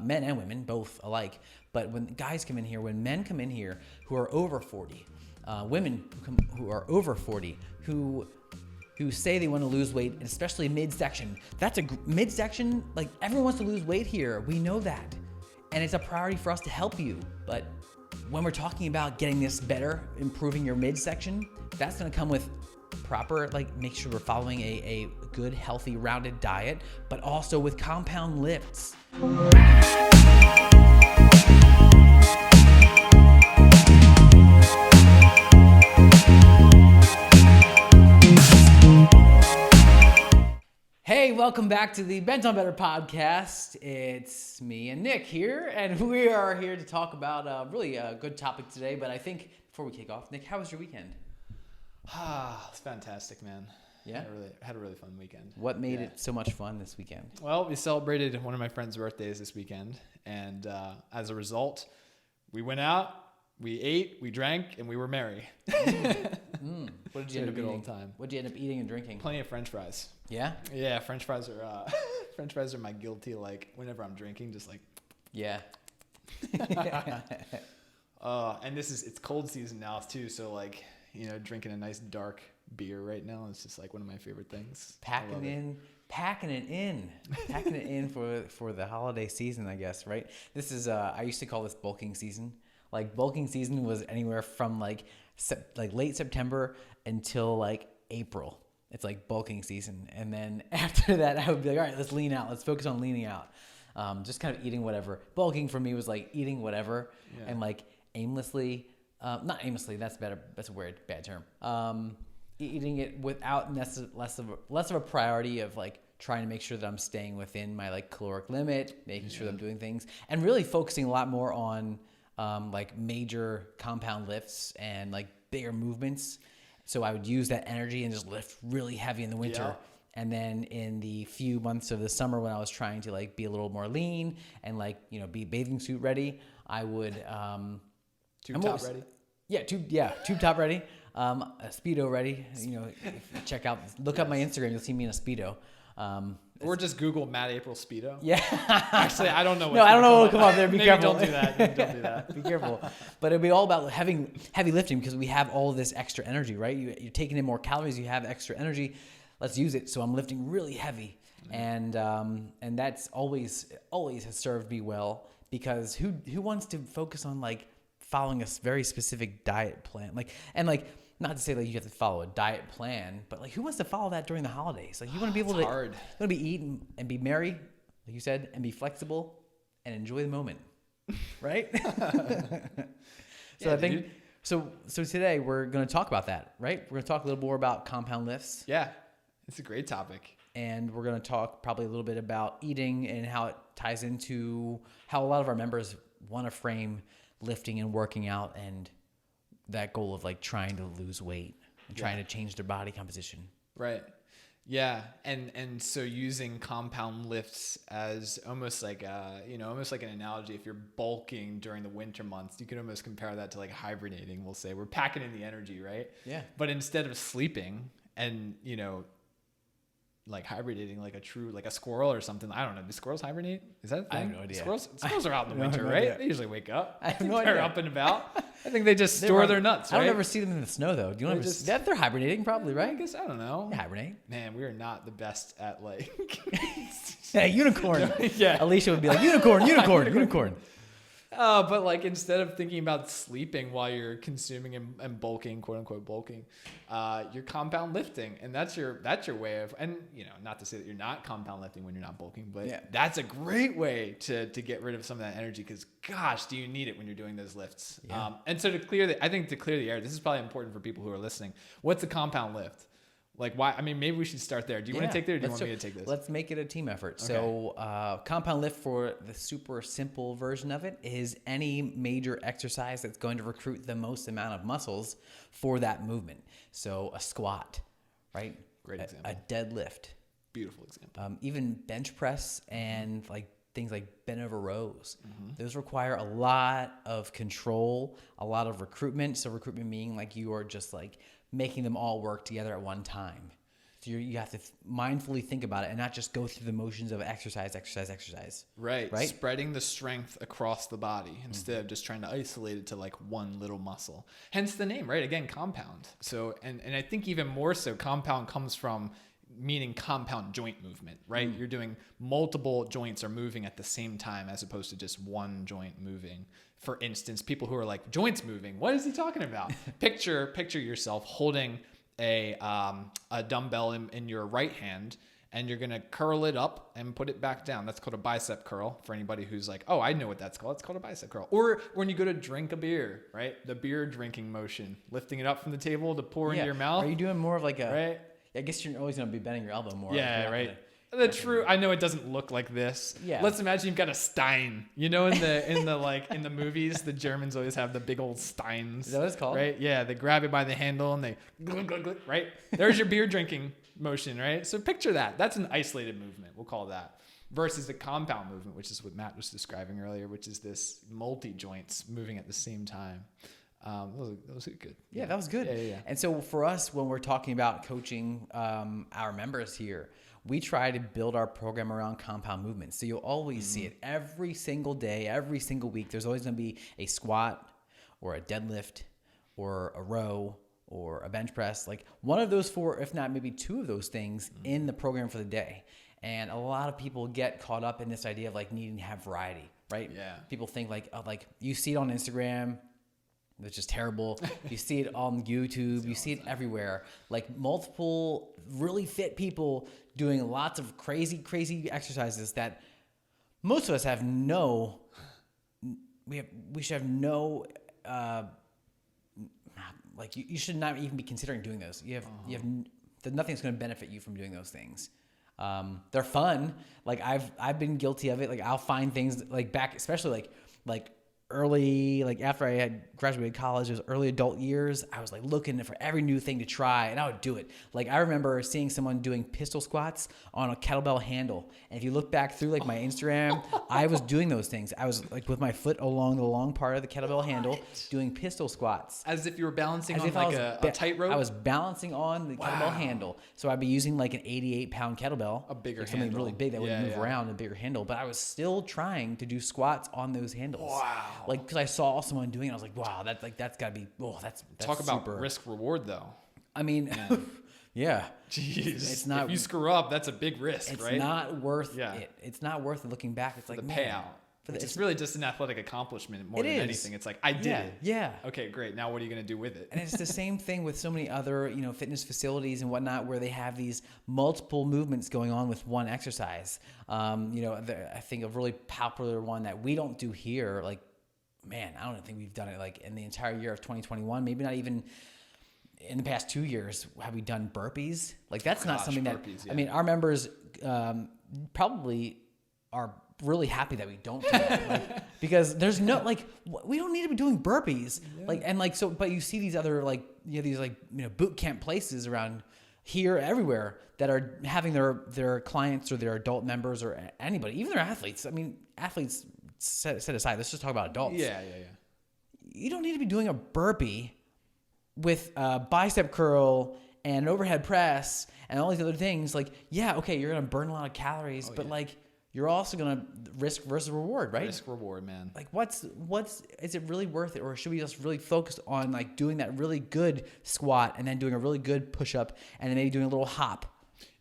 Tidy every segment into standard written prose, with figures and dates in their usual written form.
men and women, both alike. But when guys come in here, when men come in here who are over 40, women who are over 40, who say they want to lose weight, and especially midsection. That's midsection, like everyone wants to lose weight here. We know that. And it's a priority for us to help you. But when we're talking about getting this better, improving your midsection, that's going to come with proper, like make sure we're following a good, healthy, rounded diet, but also with compound lifts. Hey, welcome back to the BentOnBetter podcast. It's me and Nick here, and we are here to talk about a really good topic today. But I think before we kick off, Nick, how was your weekend? It's fantastic, man. Yeah? Had a really fun weekend. What made it so much fun this weekend? Well, we celebrated one of my friend's birthdays this weekend, and as a result, we went out, we ate, we drank, and we were merry. What did you end up good eating? old time. What did you end up eating and drinking? Plenty of French fries. Yeah? Yeah, French fries are French fries are my guilty. Like whenever I'm drinking, just like Yeah. and it's cold season now too, so like drinking a nice dark beer right now is just like one of my favorite things. Packing it in for the holiday season, I guess, right? This is I used to call this bulking season. Like bulking season was anywhere from like late September until like April. It's like bulking season. And then after that, I would be like, all right, let's lean out. Let's focus on leaning out. Just kind of eating whatever. Bulking for me was like eating whatever and like aimlessly, not aimlessly, that's better. That's a weird, bad term. Eating it without less of a priority of like trying to make sure that I'm staying within my like caloric limit, making sure that I'm doing things, and really focusing a lot more on like major compound lifts and like bigger movements. So I would use that energy and just lift really heavy in the winter. Yeah. And then in the few months of the summer when I was trying to like be a little more lean and like, be bathing suit ready, I would tube top ready. Yeah, tube top ready. A Speedo ready. Look up my Instagram, you'll see me in a Speedo. Or just Google Matt April Speedo. Yeah. Actually, I don't know. I don't know what will come up there. Be Maybe careful. Don't do that. Don't do that. Be careful. But it'll be all about having heavy lifting because we have all this extra energy, right? You're taking in more calories. You have extra energy. Let's use it. So I'm lifting really heavy, and that's always has served me well because who wants to focus on like following a very specific diet plan, not to say like you have to follow a diet plan, but like who wants to follow that during the holidays? Like you want to be able to, hard. You want to be eating and be merry, like you said, and be flexible and enjoy the moment, right? So today we're going to talk about that, right? We're going to talk a little more about compound lifts. Yeah, it's a great topic. And we're going to talk probably a little bit about eating and how it ties into how a lot of our members want to frame lifting and working out and that goal of like trying to lose weight and trying to change their body composition. Right. Yeah. And so using compound lifts as almost like almost like an analogy. If you're bulking during the winter months, you can almost compare that to like hibernating. We'll say we're packing in the energy, right? Yeah. But instead of sleeping and, like hibernating like a squirrel or something. I don't know. Do squirrels hibernate? Is that a thing? I have no idea. Squirrels are out in the winter, right? Idea. They usually wake up. I have no idea. They're up and about. I think they just store their nuts, right? I don't ever see them in the snow though. Do you know? They're hibernating probably, right? I guess, I don't know. They hibernate. Man, we are not the best at like... Yeah, unicorn. Yeah. Alicia would be like, unicorn. But like instead of thinking about sleeping while you're consuming and bulking, quote unquote bulking, you're compound lifting, and that's your way of, and not to say that you're not compound lifting when you're not bulking, but that's a great way to get rid of some of that energy because gosh, do you need it when you're doing those lifts? Yeah. And so to clear the air, this is probably important for people who are listening. What's a compound lift? Like why? I mean, maybe we should start there. Do you want to take that or do you want me to take this? Let's make it a team effort. Okay. So compound lift, for the super simple version of it, is any major exercise that's going to recruit the most amount of muscles for that movement. So a squat, right? Great example. A deadlift. Beautiful example. Even bench press and like things like bent over rows. Mm-hmm. Those require a lot of control, a lot of recruitment. So recruitment meaning like you are just like making them all work together at one time. So you have to mindfully think about it and not just go through the motions of exercise. Right. Spreading the strength across the body instead of just trying to isolate it to like one little muscle. Hence the name, right? Again, compound. So, and I think even more so, compound comes from meaning compound joint movement, right? You're doing multiple joints are moving at the same time as opposed to just one joint moving. For instance, people who are like, joints moving, what is he talking about? Picture yourself holding a dumbbell in your right hand, and you're going to curl it up and put it back down. That's called a bicep curl for anybody who's like, oh, I know what that's called. It's called a bicep curl. Or when you go to drink a beer, right? The beer drinking motion, lifting it up from the table to pour into your mouth. Are you doing more of like a, right? I guess you're always going to be bending your elbow more. Yeah, right. I know it doesn't look like this. Yeah. Let's imagine you've got a stein. You know, in the movies, the Germans always have the big old steins. Is that what it's called? Right? Yeah. They grab it by the handle and they glug, glug, glug, right? There's your beer drinking motion, right? So picture that. That's an isolated movement. We'll call that. Versus the compound movement, which is what Matt was describing earlier, which is this multi-joints moving at the same time. That was good. Yeah, that was good. Yeah. And so for us, when we're talking about coaching our members here, we try to build our program around compound movements. So you'll always see it every single day, every single week. There's always going to be a squat or a deadlift or a row or a bench press, like one of those four, if not maybe two of those things in the program for the day. And a lot of people get caught up in this idea of like needing to have variety, right? Yeah. People think like you see it on Instagram, which is terrible. You see it on YouTube. You see it everywhere. Like multiple really fit people doing lots of crazy exercises that most of us have we should have no, like you should not even be considering doing those. Nothing's going to benefit you from doing those things. They're fun. Like I've been guilty of it. Like I'll find things like back, especially like early, like after I had graduated college, it was early adult years. I was like looking for every new thing to try, and I would do it. Like I remember seeing someone doing pistol squats on a kettlebell handle. And if you look back through like my Instagram, I was doing those things. I was like with my foot along the long part of the kettlebell handle doing pistol squats. As if you were balancing on like a tightrope? I was balancing on the kettlebell handle. So I'd be using like an 88-pound kettlebell. A bigger like something handle. really big that would move around, a bigger handle. But I was still trying to do squats on those handles. Wow. Like, because I saw someone doing it, I was like, wow, that's got to be, that's Talk super. about risk reward though. I mean, yeah. Jeez. It's not, if you screw up, that's a big risk, it's right? not worth it. It's not worth it looking back. It's like, the man, payout. It's really just an athletic accomplishment more than anything. It's like, I did it. Yeah. Okay, great. Now what are you going to do with it? And it's the same thing with so many other, fitness facilities and whatnot, where they have these multiple movements going on with one exercise. I think a really popular one that we don't do here, like, man, I don't think we've done it like in the entire year of 2021, maybe not even in the past 2 years, have we done burpees? Like that's not something burpees, I mean, our members probably are really happy that we don't do that, like, because there's no, like, we don't need to be doing burpees. Yeah. But you see these other boot camp places around here, everywhere, that are having their clients or their adult members or anybody, even their athletes. I mean, athletes set aside. Let's just talk about adults. Yeah. You don't need to be doing a burpee with a bicep curl and an overhead press and all these other things. Like, yeah, okay, you're going to burn a lot of calories, but like, you're also going to risk versus reward, right? Risk reward, man. Like is it really worth it? Or should we just really focus on like doing that really good squat and then doing a really good push up and then maybe doing a little hop?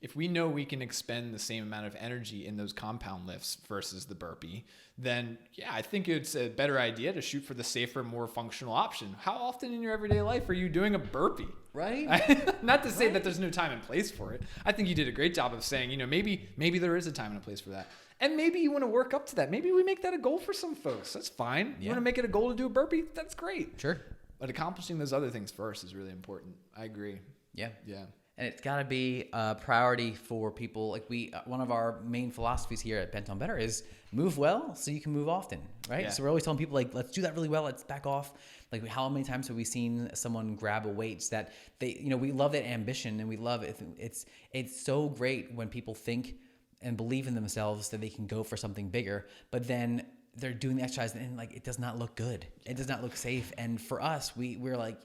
If we know we can expend the same amount of energy in those compound lifts versus the burpee, then I think it's a better idea to shoot for the safer, more functional option. How often in your everyday life are you doing a burpee? Right. Not to say that there's no time and place for it. I think you did a great job of saying, maybe there is a time and a place for that. And maybe you want to work up to that. Maybe we make that a goal for some folks. That's fine. You want to make it a goal to do a burpee? That's great. Sure. But accomplishing those other things first is really important. I agree. Yeah. Yeah. And it's got to be a priority for people. Like one of our main philosophies here at BentOnBetter is move well so you can move often, right? Yeah. So we're always telling people, like, let's do that really well. Let's back off. Like, how many times have we seen someone grab a weight that they, we love that ambition and we love it. It's so great when people think and believe in themselves that they can go for something bigger, but then they're doing the exercise and like, it does not look good. It does not look safe. And for us, we're like,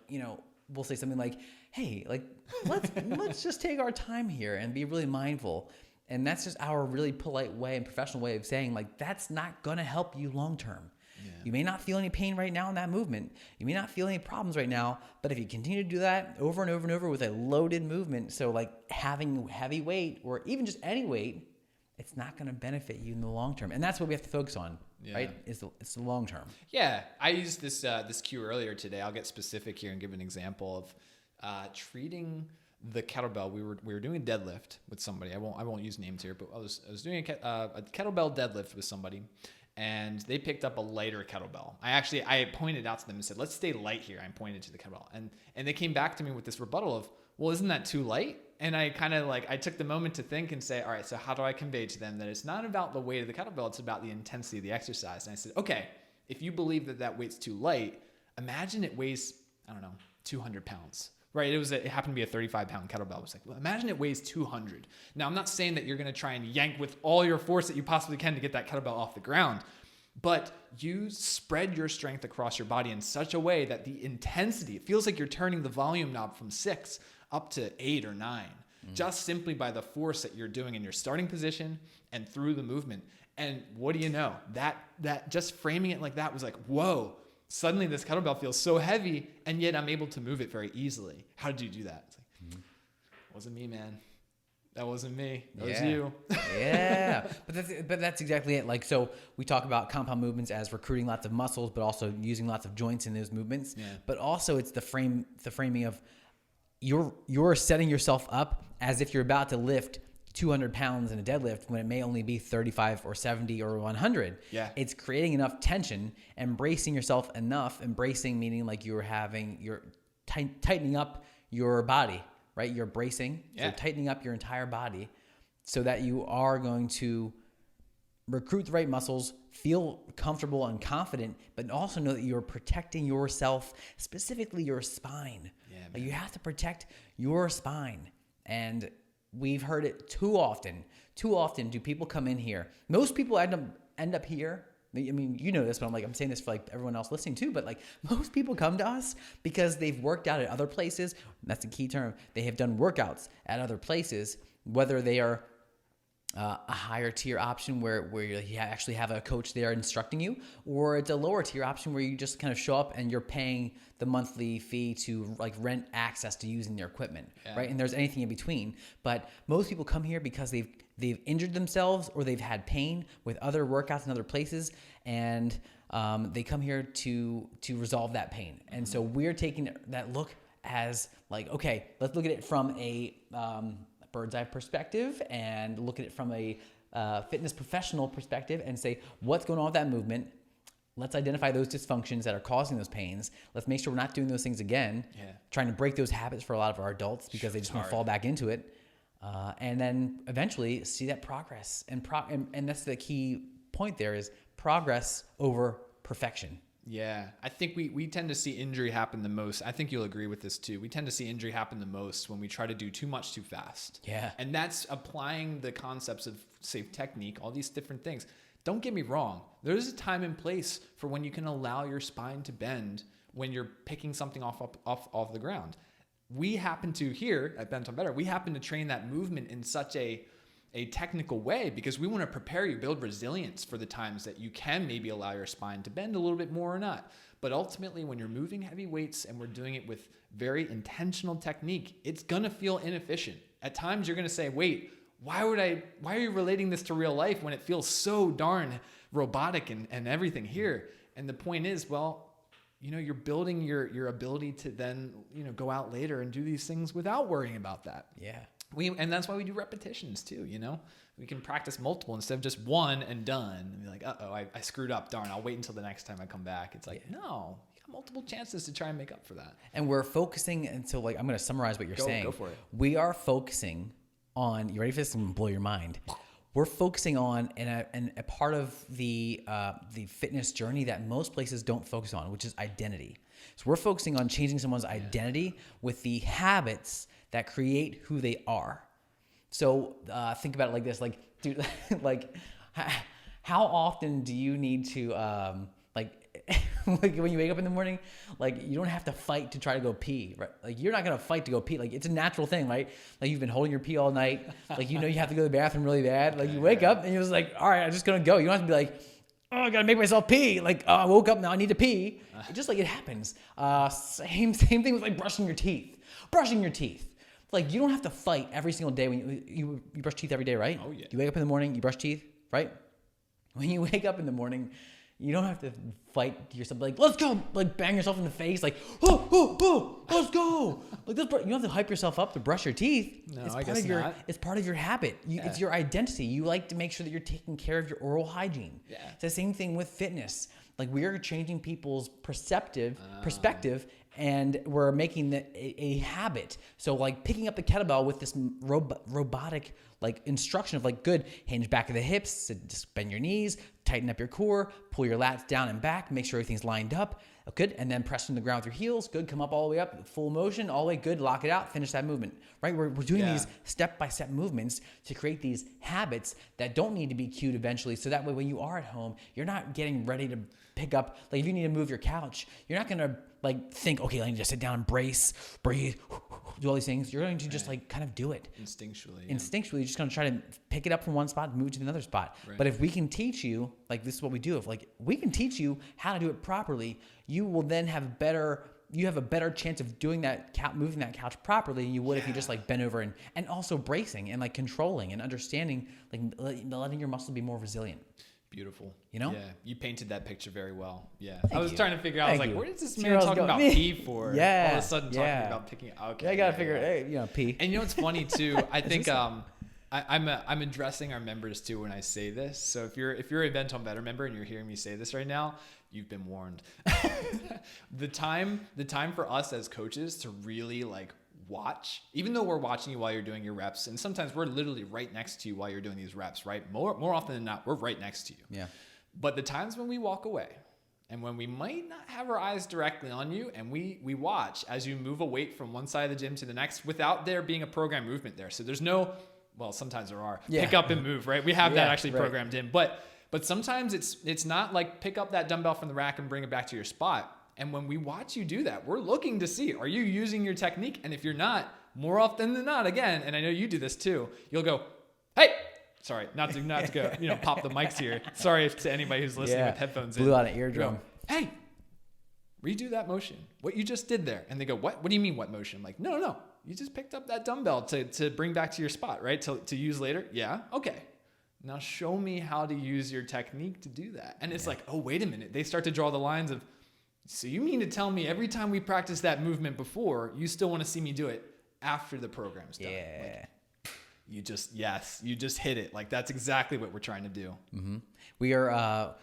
we'll say something like, hey, like let's just take our time here and be really mindful. And that's just our really polite way and professional way of saying, like, that's not going to help you long term. Yeah. You may not feel any pain right now in that movement. You may not feel any problems right now, but if you continue to do that over and over and over with a loaded movement, so like having heavy weight or even just any weight, it's not going to benefit you in the long term. And that's what we have to focus on, right? It's the long term. Yeah. I used this cue earlier today. I'll get specific here and give an example of treating the kettlebell. We were doing a deadlift with somebody. I won't use names here, but I was doing a kettlebell deadlift with somebody, and they picked up a lighter kettlebell. I pointed out to them and said, let's stay light here. I pointed to the kettlebell, and they came back to me with this rebuttal of, well, isn't that too light? And I kind of I took the moment to think and say, all right, so how do I convey to them that it's not about the weight of the kettlebell, it's about the intensity of the exercise? And I said, okay, if you believe that weight's too light, imagine it weighs, I don't know, 200 pounds. Right, it happened to be a 35-pound kettlebell. I was like, well, imagine it weighs 200. Now, I'm not saying that you're going to try and yank with all your force that you possibly can to get that kettlebell off the ground, but you spread your strength across your body in such a way that the intensity, it feels like you're turning the volume knob from 6 up to 8 or 9, just simply by the force that you're doing in your starting position and through the movement. And what do you know? That just framing it like that was like, whoa. Suddenly this kettlebell feels so heavy, and yet I'm able to move it very easily. How did you do that? It's like, wasn't me, man. That wasn't me. That was you. Yeah. But that's exactly it. Like, so we talk about compound movements as recruiting lots of muscles, but also using lots of joints in those movements. Yeah. But also it's the framing of you're setting yourself up as if you're about to lift 200 pounds in a deadlift when it may only be 35 or 70 or 100. Yeah. It's creating enough tension, embracing yourself enough, embracing meaning like you're tightening up your body, right? You're bracing, so tightening up your entire body so that you are going to recruit the right muscles, feel comfortable and confident, but also know that you're protecting yourself, specifically your spine. Yeah, like you have to protect your spine. And we've heard it too often. Too often do people come in here. Most people end up here. I mean, you know this, but I'm saying this for like everyone else listening too. But like most people come to us because they've worked out at other places. That's the key term. They have done workouts at other places, whether they are a higher tier option where you actually have a coach there instructing you, or it's a lower tier option where you just kind of show up and you're paying the monthly fee to like rent access to using their equipment, right? And there's anything in between. But most people come here because they've injured themselves or they've had pain with other workouts in other places, and they come here to resolve that pain. And so we're taking that look as like, okay, let's look at it from a bird's eye perspective and look at it from a fitness professional perspective and say, what's going on with that movement? Let's identify those dysfunctions that are causing those pains. Let's make sure we're not doing those things again. Yeah. Trying to break those habits for a lot of our adults because they just want to fall back into it. And then eventually see that progress. And that's the key point there is progress over perfection. Yeah, I think we tend to see injury happen the most. I think you'll agree with this too. We tend to see injury happen the most when we try to do too much too fast. Yeah. And that's applying the concepts of safe technique, all these different things. Don't get me wrong. There's a time and place for when you can allow your spine to bend when you're picking something off the ground. We happen to here at BentOnBetter, we happen to train that movement in such a technical way because we want to prepare you, build resilience for the times that you can maybe allow your spine to bend a little bit more or not. But ultimately, when you're moving heavy weights and we're doing it with very intentional technique, it's going to feel inefficient. At times, you're going to say, wait, why are you relating this to real life when it feels so darn robotic and everything here? And the point is, well, you're building your ability to then, go out later and do these things without worrying about that. Yeah. And that's why we do repetitions too, We can practice multiple instead of just one and done. And be like, I screwed up. Darn, I'll wait until the next time I come back. It's like, no, you got multiple chances to try and make up for that. And we're focusing, and so I'm going to summarize what you're saying. Go for it. We are focusing on, you ready for this? I'm going to blow your mind. We're focusing on and a part of the fitness journey that most places don't focus on, which is identity. So we're focusing on changing someone's identity with the habits that create who they are. So think about it like this, like, dude, like how often do you need to like, like when you wake up in the morning, like you don't have to fight to try to go pee, right? Like you're not gonna fight to go pee. Like it's a natural thing, right? Like you've been holding your pee all night. Like you know you have to go to the bathroom really bad. Like you wake up and you're just like, all right, I'm just gonna go. You don't have to be like, oh, I gotta make myself pee. Like oh, I woke up now, I need to pee. Just like it happens. Same thing with like brushing your teeth. Brushing your teeth. Like you don't have to fight every single day when you brush teeth every day, right? Oh yeah. You wake up in the morning, you brush teeth, right? When you wake up in the morning, you don't have to fight yourself like, let's go, like bang yourself in the face, like, let's go. Like this, you don't have to hype yourself up to brush your teeth. No, it's I part guess of your, not. It's part of your habit. It's your identity. You like to make sure that you're taking care of your oral hygiene. Yeah. It's the same thing with fitness. Like we are changing people's perspective, and we're making a habit. So like picking up the kettlebell with this robotic like instruction of like good, hinge back of the hips, just bend your knees, tighten up your core, pull your lats down and back, make sure everything's lined up. Good. And then press from the ground with your heels. Good. Come up all the way up, full motion, all the way. Good. Lock it out. Finish that movement. Right. We're doing these step-by-step movements to create these habits that don't need to be cued eventually. So that way, when you are at home, you're not getting ready to pick up. Like if you need to move your couch, you're not going to like think, okay, I need to sit down, brace, breathe, do all these things. You're going to just like kind of do it Instinctually. Instinctually, you're just going to try to pick it up from one spot and move it to another spot. Right. But if we can teach you, like this is what we do. If like we can teach you how to do it properly, you will then have a better chance of doing that, moving that couch properly than you would if you just like bend over and also bracing and like controlling and understanding, like letting your muscle be more resilient. Beautiful. You know? Yeah. You painted that picture very well. Yeah. I was trying to figure out, I was like, where is this man Where talking about pee for? Yeah. All of a sudden talking about picking. Okay. I got to figure, hey, pee. And you know what's funny too? I think I'm addressing our members too when I say this. So if you're a BentOnBetter member and you're hearing me say this right now, you've been warned. The time for us as coaches to really like watch, even though we're watching you while you're doing your reps, and sometimes we're literally right next to you while you're doing these reps, right? More often than not, we're right next to you. Yeah. But the times when we walk away and when we might not have our eyes directly on you and we watch as you move a weight from one side of the gym to the next without there being a program movement there. So there's no, well, sometimes there are. Pick up and move, right? We have that actually programmed in. But sometimes it's not like pick up that dumbbell from the rack and bring it back to your spot. And when we watch you do that, we're looking to see, are you using your technique? And if you're not, more often than not, again, and I know you do this too, you'll go, hey, sorry, not to go, pop the mics here. Sorry to anybody who's listening with headphones Blew out an eardrum. Go, hey, redo that motion. What you just did there. And they go, what? What do you mean what motion? I'm like, no. You just picked up that dumbbell to bring back to your spot, right? To use later. Yeah. Okay. Now show me how to use your technique to do that. And it's like, oh, wait a minute. They start to draw the lines of, so you mean to tell me every time we practice that movement before, you still want to see me do it after the program's done? Yeah. Like, you just hit it. Like that's exactly what we're trying to do. Mm-hmm. We are,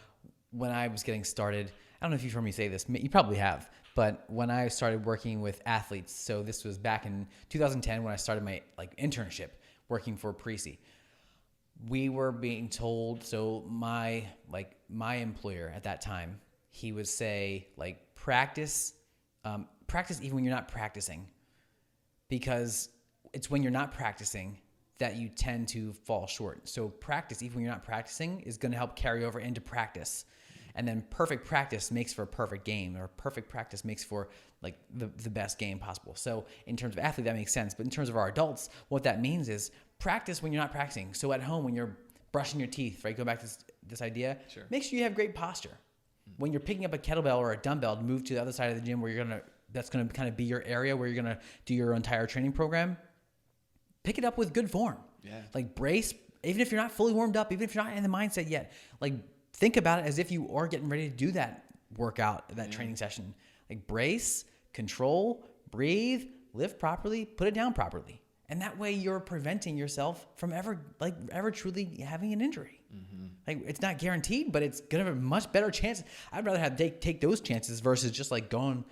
when I was getting started, I don't know if you've heard me say this, you probably have, but when I started working with athletes, so this was back in 2010 when I started my like internship working for Prezi, we were being told, so my employer at that time, he would say like practice even when you're not practicing, because it's when you're not practicing that you tend to fall short. So practice even when you're not practicing is going to help carry over into practice. And then perfect practice makes for a perfect game, or perfect practice makes for like the best game possible. So in terms of athlete, that makes sense. But in terms of our adults, what that means is practice when you're not practicing. So at home, when you're brushing your teeth, right? Go back to this idea. Sure. Make sure you have great posture. When you're picking up a kettlebell or a dumbbell to move to the other side of the gym where that's going to kind of be your area where you're going to do your entire training program, pick it up with good form. Yeah. Like brace, even if you're not fully warmed up, even if you're not in the mindset yet, like think about it as if you are getting ready to do that workout, that training session. Like brace, control, breathe, lift properly, put it down properly. And that way you're preventing yourself from ever truly having an injury. Mm-hmm. Like it's not guaranteed, but it's gonna have a much better chance. I'd rather take those chances versus just like going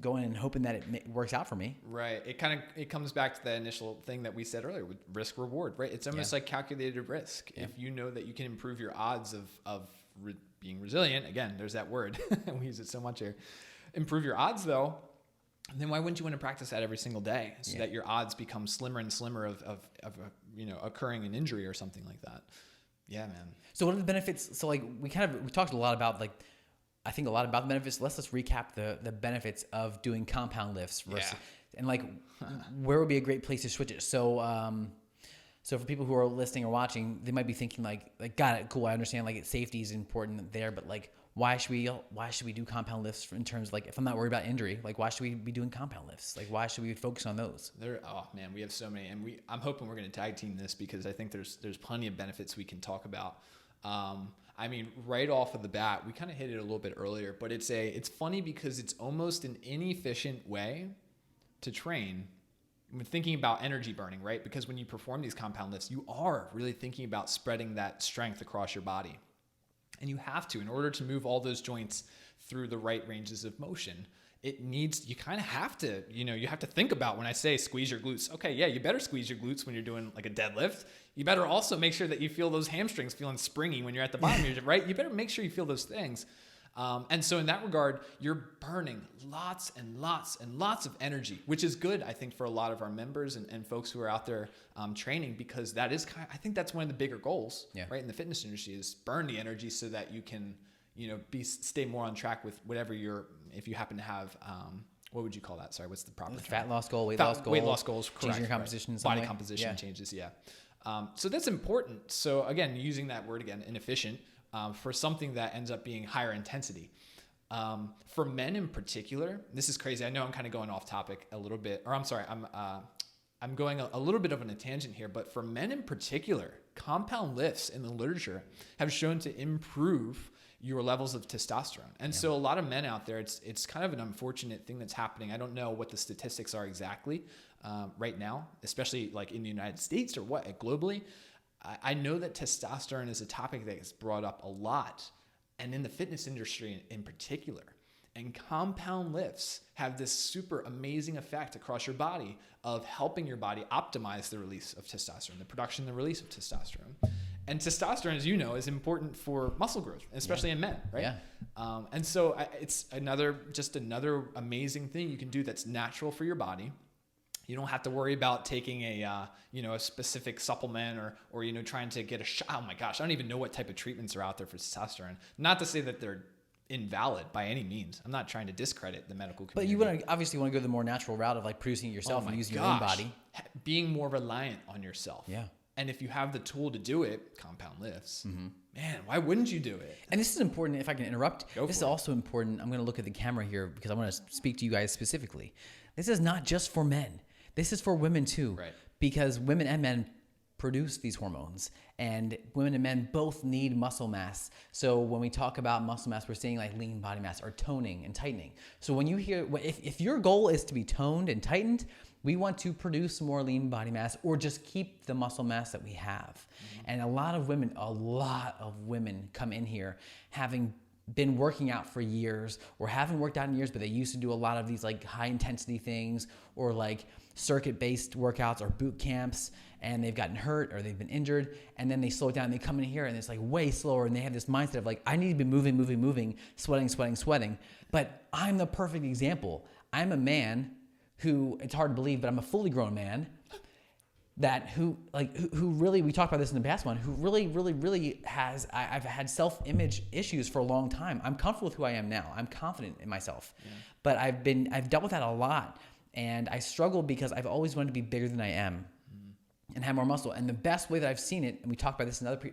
and hoping that it works out for me. Right. It comes back to the initial thing that we said earlier with risk reward, right? It's almost like calculated risk. Yeah. If you know that you can improve your odds of being resilient, again, there's that word. We use it so much here. Improve your odds though. Then why wouldn't you want to practice that every single day so that your odds become slimmer and slimmer of occurring an injury or something like that? Yeah, man. So what are the benefits? So like we talked a lot about like I think a lot about the benefits. Let's just recap the benefits of doing compound lifts versus, and like where would be a great place to switch it. So for people who are listening or watching, they might be thinking like got it, cool, I understand like safety is important there, but like why should we do compound lifts in terms of like, if I'm not worried about injury, like why should we be doing compound lifts? Like why should we focus on those? Oh man, we have so many, and I'm hoping we're going to tag team this because I think there's plenty of benefits we can talk about. I mean, right off of the bat, we kind of hit it a little bit earlier, but it's funny because it's almost an inefficient way to train when thinking about energy burning, right? Because when you perform these compound lifts, you are really thinking about spreading that strength across your body. And you have to, in order to move all those joints through the right ranges of motion, you kind of have to, you have to think about when I say squeeze your glutes. Okay, yeah, you better squeeze your glutes when you're doing like a deadlift. You better also make sure that you feel those hamstrings feeling springy when you're at the bottom, right? You better make sure you feel those things. And so in that regard, you're burning lots and lots and lots of energy, which is good, I think, for a lot of our members and folks who are out there training, because that is I think that's one of the bigger goals, right, in the fitness industry, is burn the energy so that you can, stay more on track with whatever if you happen to have, what would you call that? Sorry, what's the proper term? Fat loss goal, weight loss goal. Weight loss goals, correct. Changing your composition. Right. Body composition changes, so that's important. So again, using that word again, inefficient, for something that ends up being higher intensity. For men in particular, this is crazy. I know I'm kind of going off topic a little bit, or I'm sorry, I'm going a little bit of a tangent here, but for men in particular, compound lifts in the literature have shown to improve your levels of testosterone. And so a lot of men out there, it's kind of an unfortunate thing that's happening. I don't know what the statistics are exactly right now, especially like in the United States or globally. I know that testosterone is a topic that gets brought up a lot, and in the fitness industry in particular. And compound lifts have this super amazing effect across your body of helping your body optimize the release of testosterone, the production and the release of testosterone. And testosterone, as you know, is important for muscle growth, especially in men, right? Yeah. And so it's another amazing thing you can do that's natural for your body. You don't have to worry about taking a specific supplement or trying to get a shot. Oh my gosh, I don't even know what type of treatments are out there for testosterone. Not to say that they're invalid by any means. I'm not trying to discredit the medical community. But you obviously want to go the more natural route of like producing it yourself and using your own body. Being more reliant on yourself. Yeah. And if you have the tool to do it, compound lifts, man, why wouldn't you do it? And this is important, if I can interrupt. This is also important. I'm going to look at the camera here because I want to speak to you guys specifically. This is not just for men. This is for women too. Right. Because women and men produce these hormones, and women and men both need muscle mass. So when we talk about muscle mass, we're saying like lean body mass or toning and tightening. So when you hear, if your goal is to be toned and tightened, we want to produce more lean body mass or just keep the muscle mass that we have. And a lot of women come in here having been working out for years or haven't worked out in years, but they used to do a lot of these like high intensity things or like circuit-based workouts or boot camps, and they've gotten hurt or they've been injured, and then they slow it down and they come in here and it's like way slower, and they have this mindset of like, I need to be moving, sweating. But I'm the perfect example. I'm a man who, it's hard to believe, but I'm a fully grown man who really, we talked about this in the past one, who really has, I've had self-image issues for a long time. I'm comfortable with who I am now. I'm confident in myself, but I've dealt with that a lot. And I struggle because I've always wanted to be bigger than I am and have more muscle. And the best way that I've seen it, and we talked about this in another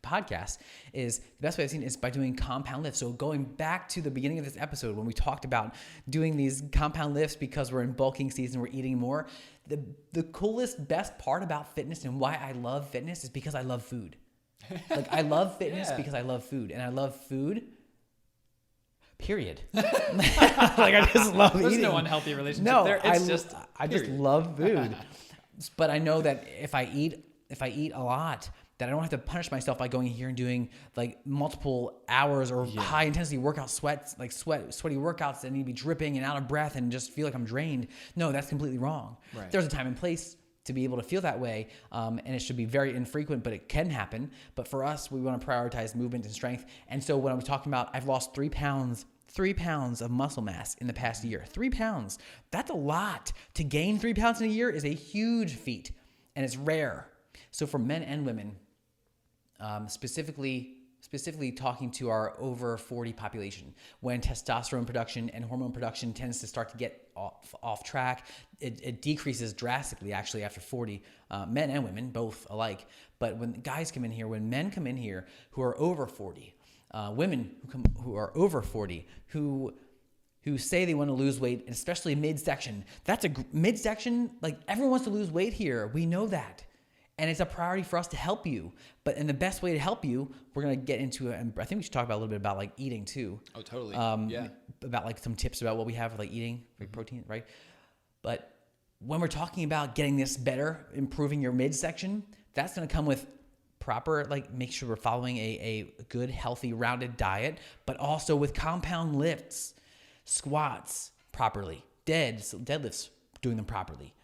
podcast, is the best way I've seen it is by doing compound lifts. So going back to the beginning of this episode when we talked about doing these compound lifts because we're in bulking season, we're eating more. The coolest, best part about fitness and why I love fitness is because I love food. Like I love fitness because I love food, and I love food. Period. Like I just love eating. There's no unhealthy relationship there. I just love food. But I know that if I eat a lot, that I don't have to punish myself by going here and doing like multiple hours or high intensity workout sweaty workouts that need to be dripping and out of breath and just feel like I'm drained. No, that's completely wrong. Right. There's a time and place to be able to feel that way, and it should be very infrequent, but it can happen. But for us, we want to prioritize movement and strength. And so when I was talking about, I've lost 3 pounds of muscle mass in the past year. 3 pounds. That's a lot. To gain 3 pounds in a year is a huge feat, and it's rare. So for men and women, specifically specifically talking to our over 40 population. When testosterone production and hormone production tends to start to get off track, it decreases drastically actually after 40, men and women, both alike. But when guys come in here, when men come in here who are over 40, women who are over 40, who say they want to lose weight, and especially midsection. That's midsection, like everyone wants to lose weight here. We know that. And it's a priority for us to help you. And the best way to help you, we're going to get into it. And I think we should talk about a little bit about like eating too. Oh, totally. Yeah. About like some tips about what we have for like eating, like protein, right? But when we're talking about getting this better, improving your midsection, that's going to come with proper, like make sure we're following a good, healthy, rounded diet, but also with compound lifts, squats properly, deadlifts, doing them properly.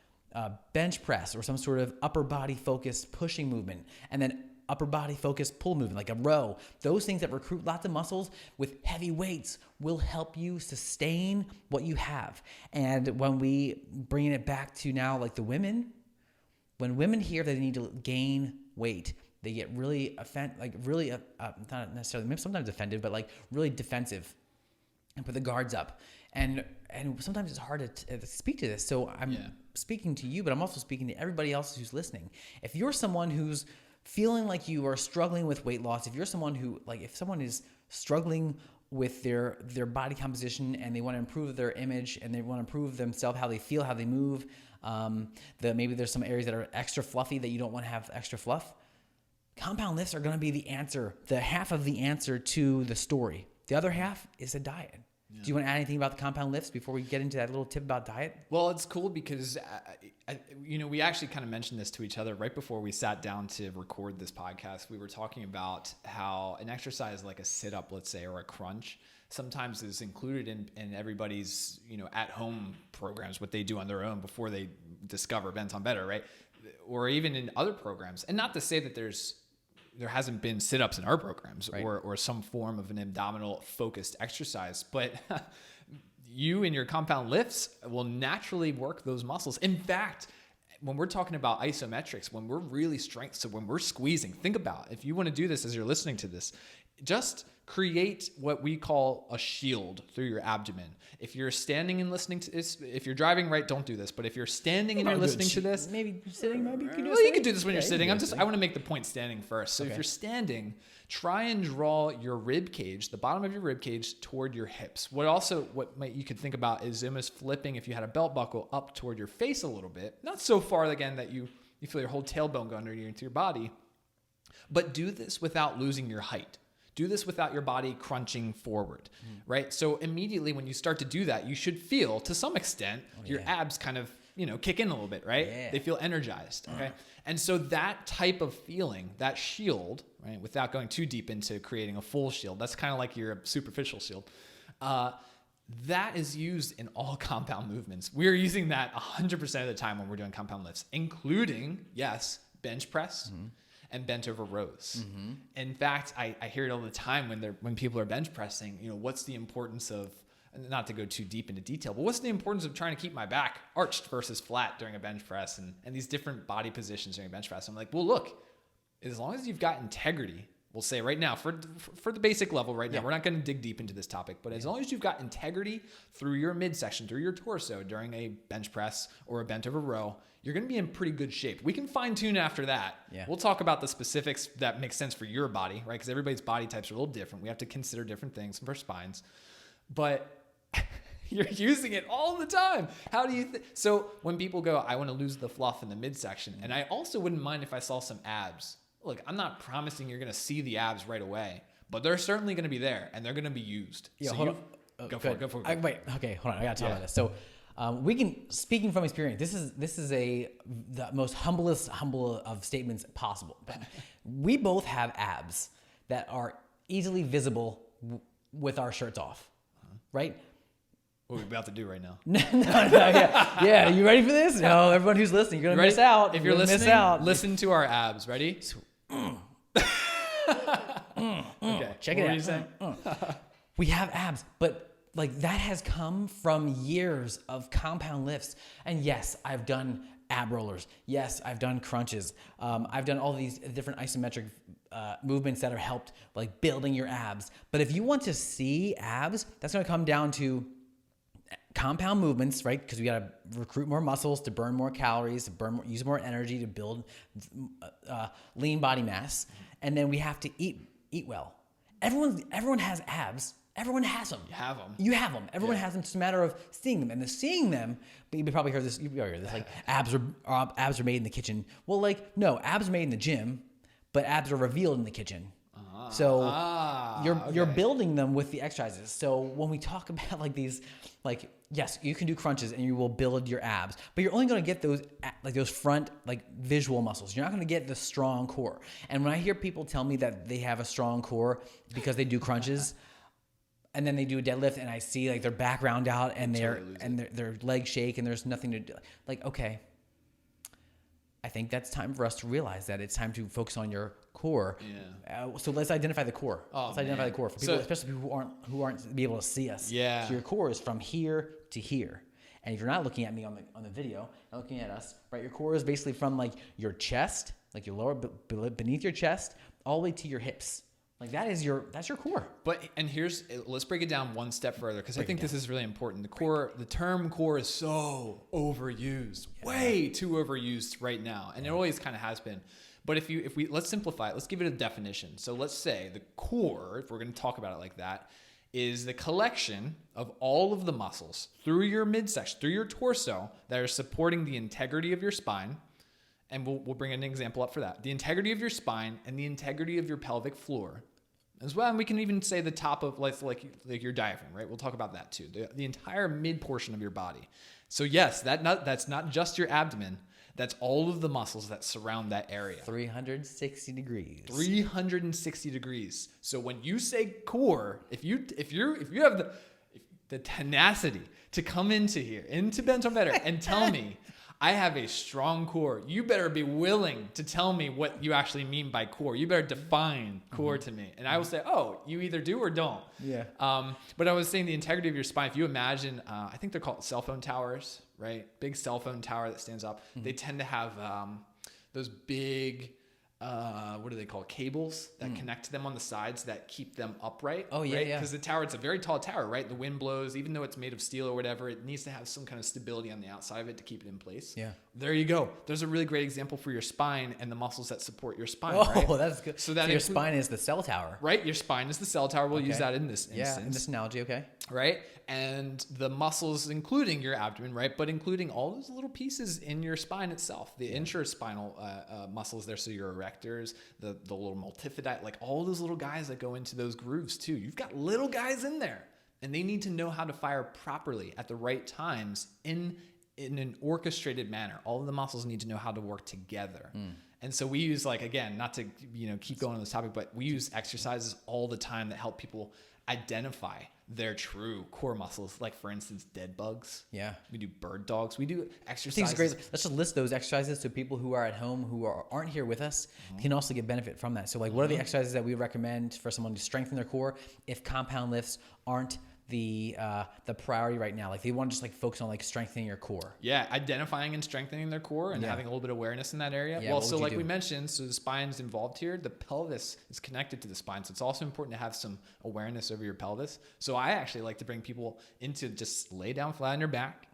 Bench press or some sort of upper body focused pushing movement, and then upper body focused pull movement like a row. Those things that recruit lots of muscles with heavy weights will help you sustain what you have. And when we bring it back to now, like the women, when women hear that they need to gain weight, they get really not necessarily, maybe sometimes offended, but like really defensive and put the guards up. And sometimes it's hard to speak to this. So I'm speaking to you, but I'm also speaking to everybody else who's listening. If you're someone who's feeling like you are struggling with weight loss, if you're someone who, like if someone is struggling with their body composition and they want to improve their image and they want to improve themselves, how they feel, how they move, maybe there's some areas that are extra fluffy that you don't want to have extra fluff, compound lifts are going to be the answer, the half of the answer to the story. The other half is a diet. Yeah. Do you want to add anything about the compound lifts before we get into that little tip about diet? Well, it's cool because, we actually kind of mentioned this to each other right before we sat down to record this podcast. We were talking about how an exercise like a sit-up, let's say, or a crunch, sometimes is included in everybody's, at-home programs, what they do on their own before they discover BentOnBetter, right? Or even in other programs. And not to say that there hasn't been sit-ups in our programs, right, or some form of an abdominal focused exercise, but you and your compound lifts will naturally work those muscles. In fact, when we're talking about isometrics, when we're really so when we're squeezing, think about if you want to do this as you're listening to this, just create what we call a shield through your abdomen. If you're standing and listening to this, if you're driving, right, don't do this. But if you're standing and you're listening to this, maybe sitting, maybe you can do you can do this when you're sitting. I want to make the point standing first. So if you're standing, try and draw your rib cage, the bottom of your rib cage, toward your hips. You could think about is almost flipping, if you had a belt buckle, up toward your face a little bit, not so far again that you feel your whole tailbone go underneath your body, but do this without losing your height. Do this without your body crunching forward, right? So immediately when you start to do that, you should feel, to some extent, your abs kind of, kick in a little bit, right? Yeah. They feel energized, okay? And so that type of feeling, that shield, right, without going too deep into creating a full shield, that's kind of like your superficial shield, that is used in all compound movements. We're using that 100% of the time when we're doing compound lifts, including, yes, bench press, and bent over rows. In fact, I hear it all the time when people are bench pressing, what's the importance of, not to go too deep into detail, but what's the importance of trying to keep my back arched versus flat during a bench press and these different body positions during a bench press? I'm like, well, look, as long as you've got integrity, we'll say right now, for the basic level right now, we're not going to dig deep into this topic, but as long as you've got integrity through your midsection, through your torso during a bench press or a bent over row, you're going to be in pretty good shape. We can fine tune after that. Yeah. We'll talk about the specifics that make sense for your body, right? Because everybody's body types are a little different. We have to consider different things for spines, but you're using it all the time. How do you so when people go, I want to lose the fluff in the midsection, and I also wouldn't mind if I saw some abs. Look, I'm not promising you're going to see the abs right away, but they're certainly going to be there and they're going to be used. Yeah, so hold on. Go for it. Wait, okay, hold on. I got to talk about this. So we can, speaking from experience, this is the most humble of statements possible. But we both have abs that are easily visible with our shirts off, right? What are we about to do right now? No, yeah. You ready for this? No, everyone who's listening, you're gonna miss out. If you're listening, listen to our abs. Ready? Okay. Check it out. What are you saying? We have abs, but like that has come from years of compound lifts. And yes, I've done ab rollers. Yes, I've done crunches. I've done all these different isometric movements that have helped like building your abs. But if you want to see abs, that's going to come down to compound movements, right? Because we got to recruit more muscles to burn more calories, to use more energy to build lean body mass, and then we have to eat well. Everyone has abs. Everyone has them. You have them. You have them. Everyone has them. It's just a matter of seeing them. And the seeing them, but you probably heard this. You probably heard this. Like abs are made in the kitchen. Well, like no, abs are made in the gym, but abs are revealed in the kitchen. So you're building them with the exercises. So when we talk about like these, like yes, you can do crunches and you will build your abs, but you're only going to get those front like visual muscles. You're not going to get the strong core. And when I hear people tell me that they have a strong core because they do crunches. And then they do a deadlift, and I see like their back round out, and their legs shake, and there's nothing to do. Like, okay, I think that's time for us to realize that it's time to focus on your core. Yeah. So let's identify the core. Let's identify the core for people, especially people who aren't be able to see us. Yeah. So your core is from here to here, and if you're not looking at me on the video, not looking at us, right? Your core is basically from like your chest, like your lower beneath your chest, all the way to your hips. Like that's your core. Let's break it down one step further, because I think this is really important. The term core is so overused, way too overused right now, and it always kind of has been. But if we let's simplify it, let's give it a definition. So let's say the core, if we're going to talk about it like that, is the collection of all of the muscles through your midsection, through your torso, that are supporting the integrity of your spine. And we'll bring an example up for that. The integrity of your spine and the integrity of your pelvic floor as well. And we can even say the top of like your diaphragm, right? We'll talk about that too. The entire mid portion of your body. So yes, that's not just your abdomen. That's all of the muscles that surround that area. 360 degrees. 360 degrees. So when you say core, if you have the tenacity to come into BentOnBetter and tell me I have a strong core, you better be willing to tell me what you actually mean by core. You better define core to me. And I will say, oh, you either do or don't. Yeah. But I was saying the integrity of your spine, if you imagine, I think they're called cell phone towers, right? Big cell phone tower that stands up. They tend to have those big, what do they call cables that connect to them on the sides that keep them upright. Oh, yeah, right? yeah. Because the tower, it's a very tall tower, right? The wind blows, even though it's made of steel or whatever, it needs to have some kind of stability on the outside of it to keep it in place. Yeah. There you go. There's a really great example for your spine and the muscles that support your spine, Oh, right? that's good. So your spine is the cell tower. Right? Your spine is the cell tower. We'll use that in this instance. Yeah, in this analogy, okay. Right? And the muscles, including your abdomen, right? But including all those little pieces in your spine itself, the intraspinal muscles there. So your erectors, the little multifidi, like all those little guys that go into those grooves too. You've got little guys in there, and they need to know how to fire properly at the right times in an orchestrated manner. All of the muscles need to know how to work together. And so we use, like, again, not to keep going on this topic, but we use exercises all the time that help people identify their true core muscles. Like, for instance, dead bugs. Yeah. We do bird dogs. We do exercises. I think it's great. Let's just list those exercises so people who are at home who aren't here with us can also get benefit from that. So, like, what are the exercises that we recommend for someone to strengthen their core if compound lifts aren't the priority right now? Like, they want to just like focus on like strengthening your core. Yeah, identifying and strengthening their core and having a little bit of awareness in that area. Well, so like we mentioned, so the spine's involved here. The pelvis is connected to the spine, so it's also important to have some awareness over your pelvis. So I actually like to bring people into just lay down flat on your back,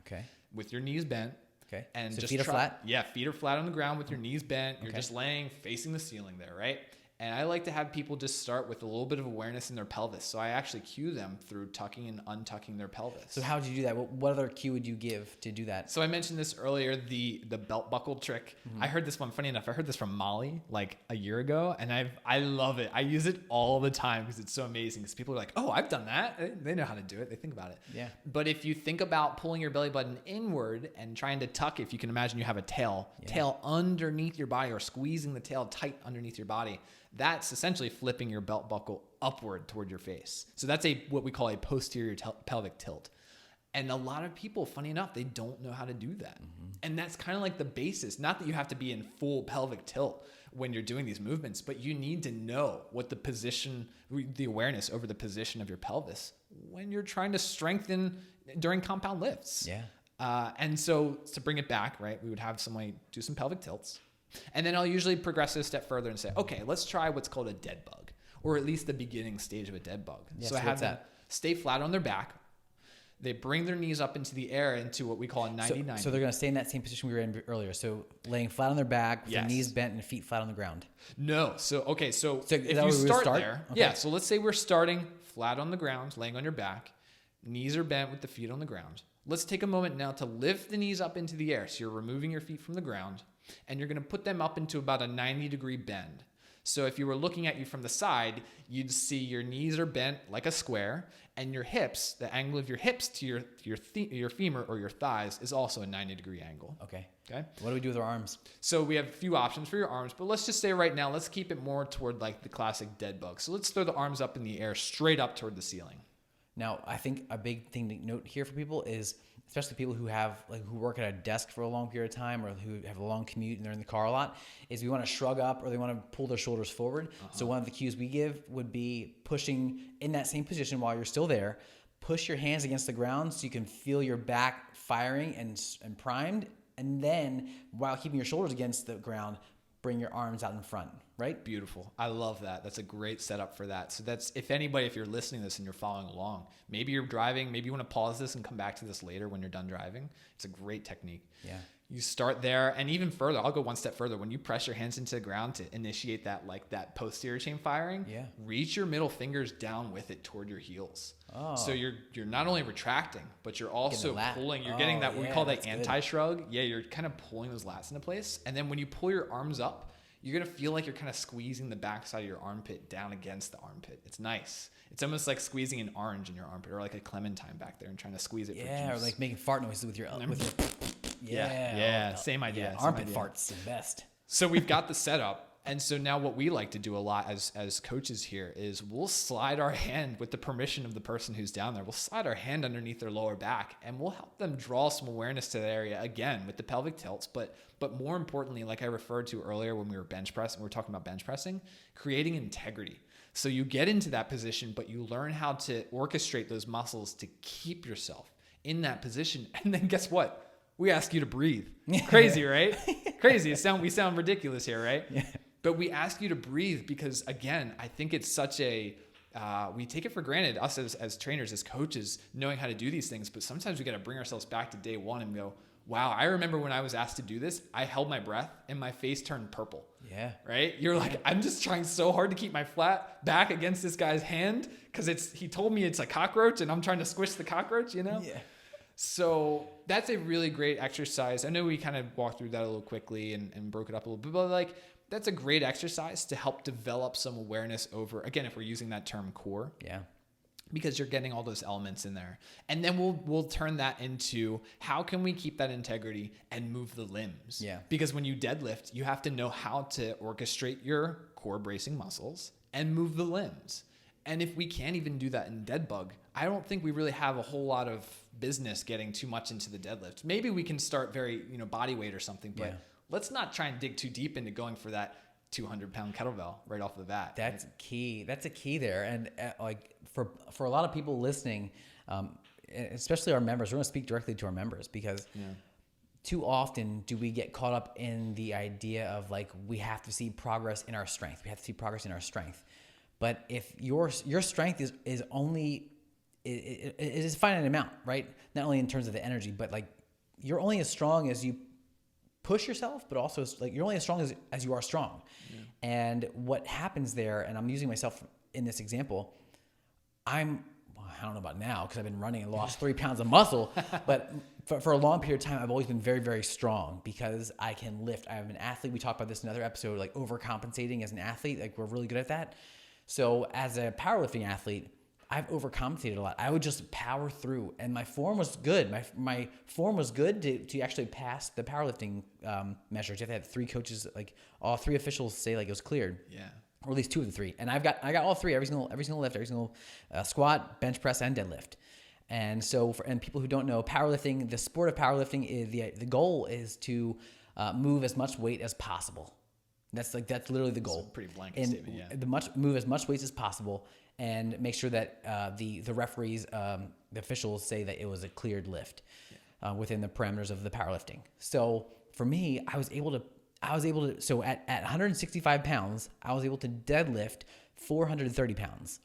with your knees bent. Okay. And so just feet are flat? Yeah, feet are flat on the ground with your knees bent. You're just laying facing the ceiling there, right? And I like to have people just start with a little bit of awareness in their pelvis. So I actually cue them through tucking and untucking their pelvis. So how would you do that? What other cue would you give to do that? So I mentioned this earlier, the belt buckle trick. I heard this one, funny enough, I heard this from Molly like a year ago, and I love it. I use it all the time because it's so amazing. Because people are like, oh, I've done that. They know how to do it. They think about it. Yeah. But if you think about pulling your belly button inward and trying to tuck, if you can imagine you have a tail underneath your body, or squeezing the tail tight underneath your body, that's essentially flipping your belt buckle upward toward your face. So that's what we call a posterior pelvic tilt. And a lot of people, funny enough, they don't know how to do that. And that's kind of like the basis. Not that you have to be in full pelvic tilt when you're doing these movements, but you need to know what the position, the awareness over the position of your pelvis when you're trying to strengthen during compound lifts. Yeah. And so to bring it back, right, we would have somebody do some pelvic tilts. And then I'll usually progress it a step further and say, okay, let's try what's called a dead bug, or at least the beginning stage of a dead bug. Yeah, so I have them stay flat on their back. They bring their knees up into the air into what we call a 90-90. So they're going to stay in that same position we were in earlier. So laying flat on their back with their knees bent and feet flat on the ground. No. So if if you start there, okay. so let's say we're starting flat on the ground, laying on your back, knees are bent with the feet on the ground. Let's take a moment now to lift the knees up into the air. So you're removing your feet from the ground, and you're going to put them up into about a 90-degree bend. So if you were looking at you from the side, you'd see your knees are bent like a square, and your hips, the angle of your hips to your femur or your thighs is also a 90-degree angle. Okay. Okay. What do we do with our arms? So we have a few options for your arms, but let's just say right now, let's keep it more toward like the classic dead bug. So let's throw the arms up in the air, straight up toward the ceiling. Now, I think a big thing to note here for people is, especially people who have who work at a desk for a long period of time, or who have a long commute and they're in the car a lot, is we want to shrug up or they want to pull their shoulders forward. So one of the cues we give would be pushing in that same position while you're still there. Push your hands against the ground so you can feel your back firing and primed, and then while keeping your shoulders against the ground, bring your arms out in front, right? Beautiful. I love that. That's a great setup for that. So that's, if you're listening to this and you're following along, maybe you're driving, maybe you want to pause this and come back to this later when you're done driving. It's a great technique. Yeah. You start there, and even further, I'll go one step further. When you press your hands into the ground to initiate that posterior chain firing, reach your middle fingers down with it toward your heels. Oh. So you're not only retracting, but you're also pulling. You're getting that, we call that anti-shrug. Yeah, you're kind of pulling those lats into place. And then when you pull your arms up, you're going to feel like you're kind of squeezing the backside of your armpit down against the armpit. It's nice. It's almost like squeezing an orange in your armpit, or like a clementine back there and trying to squeeze it for juice. Or like making fart noises with your same idea. Armpit farts the best. So we've got the setup. And so now what we like to do a lot as coaches here is we'll slide our hand, with the permission of the person who's down there, we'll slide our hand underneath their lower back, and we'll help them draw some awareness to that area, again, with the pelvic tilts. But more importantly, like I referred to earlier when we were bench pressing, we were talking about bench pressing, creating integrity. So you get into that position, but you learn how to orchestrate those muscles to keep yourself in that position. And then guess what? We ask you to breathe. Crazy, right? Crazy. We sound ridiculous here, right? Yeah. But we ask you to breathe because, again, I think it's such a, we take it for granted, us as trainers, as coaches, knowing how to do these things. But sometimes we got to bring ourselves back to day one and go, wow, I remember when I was asked to do this, I held my breath and my face turned purple. Yeah. Right? You're like, I'm just trying so hard to keep my flat back against this guy's hand because he told me it's a cockroach and I'm trying to squish the cockroach, you know? Yeah. So that's a really great exercise. I know we kind of walked through that a little quickly and broke it up a little bit, but like, that's a great exercise to help develop some awareness over, again, if we're using that term core. Yeah. Because you're getting all those elements in there. And then we'll turn that into how can we keep that integrity and move the limbs? Yeah. Because when you deadlift, you have to know how to orchestrate your core bracing muscles and move the limbs. And if we can't even do that in dead bug, I don't think we really have a whole lot of business getting too much into the deadlift. Maybe we can start very, body weight or something, but let's not try and dig too deep into going for that 200-pound kettlebell right off the bat. That's key. That's a key there. And like for a lot of people listening, especially our members, we're going to speak directly to our members because too often do we get caught up in the idea of like, we have to see progress in our strength. We have to see progress in our strength. But if your strength is only, it is a finite amount, right? Not only in terms of the energy, but like you're only as strong as you push yourself, but also like you're only as strong as you are strong. Yeah. And what happens there, and I'm using myself in this example, I don't know about now because I've been running and lost 3 pounds of muscle, but for a long period of time, I've always been very, very strong because I can lift. I'm an athlete. We talked about this in another episode, like overcompensating as an athlete. Like we're really good at that. So as a powerlifting athlete, I've overcompensated a lot. I would just power through, and my form was good. My form was good to actually pass the powerlifting measures. You have to have 3 coaches, like all 3 officials say like it was cleared. Yeah. Or at least 2 of the 3. And I got all 3, every single lift, every single squat, bench press, and deadlift. And so and people who don't know, powerlifting, the sport of powerlifting is the goal is to move as much weight as possible. That's literally the goal. It's a pretty blanket statement, yeah. Move as much weight as possible and make sure that the referees, the officials say that it was a cleared lift. Yeah. within the parameters of the powerlifting. So for me, I was able to, so at 165 pounds, I was able to deadlift 430 pounds.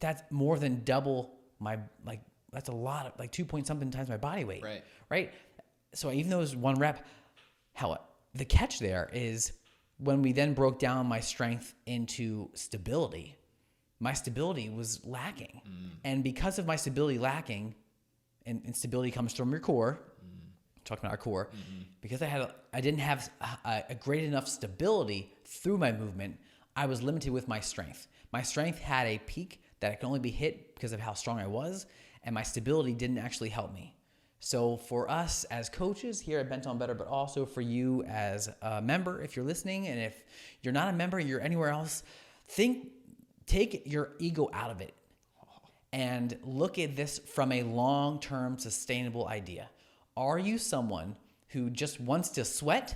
That's more than double my, like, that's a lot of, like, 2 point something times my body weight. Right. So even though it was one rep, the catch there is when we then broke down my strength into stability, my stability was lacking. And because of my stability lacking, and stability comes from your core, talking about our core, because I didn't have a great enough stability through my movement, I was limited with my strength. My strength had a peak that could only be hit because of how strong I was, and my stability didn't actually help me. So for us as coaches here at BentOnBetter, but also for you as a member, if you're listening, and if you're not a member, you're anywhere else, take your ego out of it and look at this from a long-term sustainable idea. Are you someone who just wants to sweat,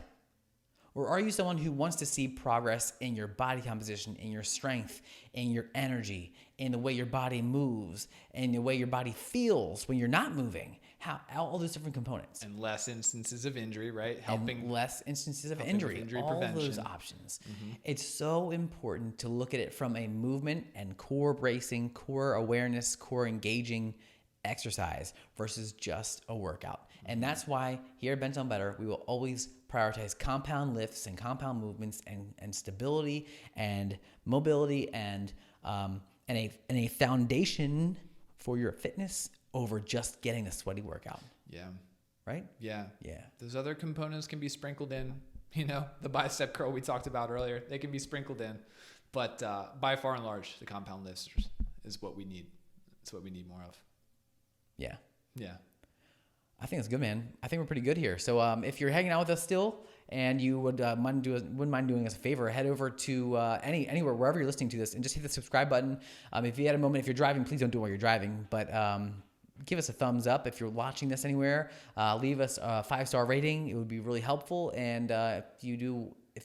or are you someone who wants to see progress in your body composition, in your strength, in your energy, in the way your body moves, in the way your body feels when you're not moving? All those different components. And less instances of injury, right? And less instances of injury all prevention. Those options. It's so important to look at it from a movement and core bracing, core awareness, core engaging exercise versus just a workout. And that's why here at BentOnBetter, we will always prioritize compound lifts and compound movements and stability and mobility and a foundation for your fitness over just getting a sweaty workout. Yeah. Right? Yeah. Yeah. Those other components can be sprinkled in. The bicep curl we talked about earlier, they can be sprinkled in. But by far and large, the compound lifts is what we need. It's what we need more of. Yeah. Yeah. I think it's good, man. I think we're pretty good here. So if you're hanging out with us still and you wouldn't mind doing us a favor, head over to anywhere, wherever you're listening to this, and just hit the subscribe button. If you had a moment, if you're driving, please don't do it while you're driving, but give us a thumbs up. If you're watching this anywhere, leave us a 5-star rating. It would be really helpful. And if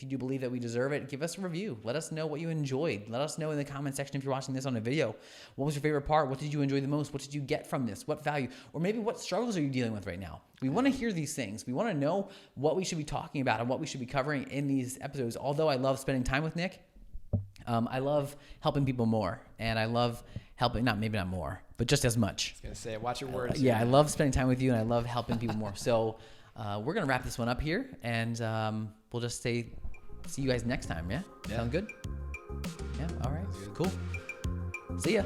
you do believe that we deserve it, give us a review. Let us know what you enjoyed. Let us know in the comment section if you're watching this on a video. What was your favorite part? What did you enjoy the most? What did you get from this? What value? Or maybe what struggles are you dealing with right now? We want to hear these things. We want to know what we should be talking about and what we should be covering in these episodes. Although I love spending time with Nick, I love helping people more. And I love helping, maybe not more, but just as much. I was going to say, watch your words. Yeah, I love spending time with you, and I love helping people more. So we're going to wrap this one up here, and we'll just see you guys next time, yeah? Sound good? Yeah, all right. Cool. See ya.